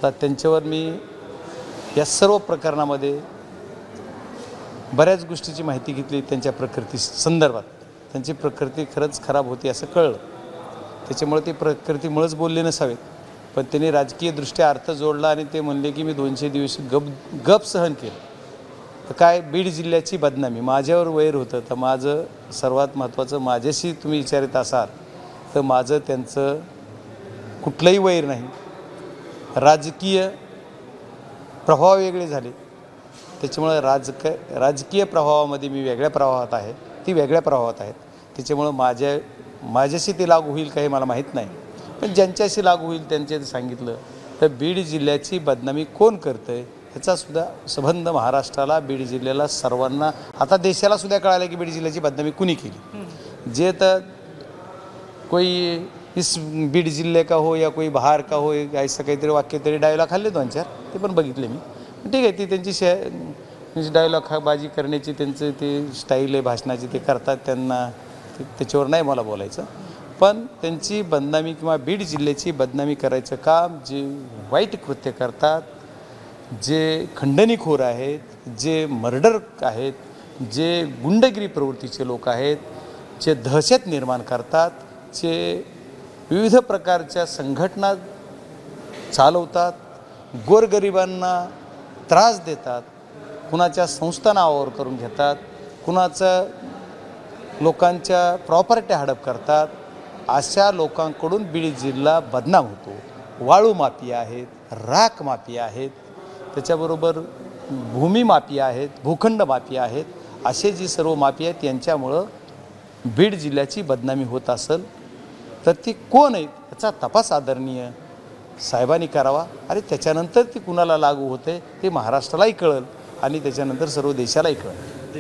तर त्यांच्यावर मी या सर्व प्रकरणामध्ये बऱ्याच गोष्टीची माहिती घेतली। त्यांच्या प्रकृती संदर्भात त्यांची प्रकृती खरंच खराब होती असं कळलं। त्याच्यामुळे ते प्रकृतीमुळेच बोलले नसावेत, पण त्यांनी राजकीयदृष्ट्या अर्थ जोडला आणि ते म्हणले की मी 200 दिवस गप सहन केलं। तर काय बीड जिल्ह्याची बदनामी माझ्यावर वैर होतं। तर माझं सर्वात महत्त्वाचं, माझ्याशी तुम्ही विचारित असाल तर माझं त्यांचं कुठलंही वैर नाही। राजकीय प्रभाव वेगळे झाले, त्याच्यामुळे राजकीय प्रभावामध्ये मी वेगळ्या प्रवाहात आहे, ती वेगळ्या प्रवाहात आहेत। त्याच्यामुळे माझ्याशी ते लागू होईल का हे मला माहीत नाही, पण ज्यांच्याशी लागू होईल त्यांचे सांगितलं। तर बीड जिल्ह्याची बदनामी कोण करतं आहे ह्याचासुद्धा संबंध महाराष्ट्राला, बीड जिल्ह्याला, सर्वांना, आता देशालासुद्धा कळालं की बीड जिल्ह्याची बदनामी कुणी केली। जे तर कोई इस बीड जिले का हो या कोई बाहर का हो, ऐसा काहीतरी वाक्य तरी डायलॉग खाल्ले 2-4, ते पण बघितले मी। ठीक आहे, ती त्यांची डायलॉग बाजी करण्याची त्यांचं ते स्टाईल आहे भाषणाची, ते करतात, त्यांना त्याच्यावर नाही मला बोलायचं। पण त्यांची बदनामी किंवा बीड जिल्ह्याची बदनामी करायचं काम जे वाईट कृत्य करतात, जे खंडणीखोर आहेत, जे मर्डर आहेत, जे गुंडगिरी प्रवृत्तीचे लोक आहेत, जे दहशत निर्माण करतात, जे विविध प्रकारच्या संघटना चालवतात, गोरगरिबांना त्रास देतात, कुणाच्या संस्था नावावर करून घेतात, कुणाचं लोकांच्या प्रॉपर्टी हडप करतात, अशा लोकांकडून बीड जिल्हा बदनाम होतो। वाळू माफिया आहेत, राख माफिया आहेत, त्याच्याबरोबर भूमी माफिया आहेत, भूखंड माफिया आहेत, असे जी सर्व माफिया आहेत यांच्यामुळं बीड जिल्ह्याची बदनामी होत असेल तर ती कोण आहेत याचा तपास आदरणीय साहेबांनी करावा आणि त्याच्यानंतर ती कुणाला लागू होते ते महाराष्ट्रालाही कळेल आणि त्याच्यानंतर सर्व देशालाही कळेल।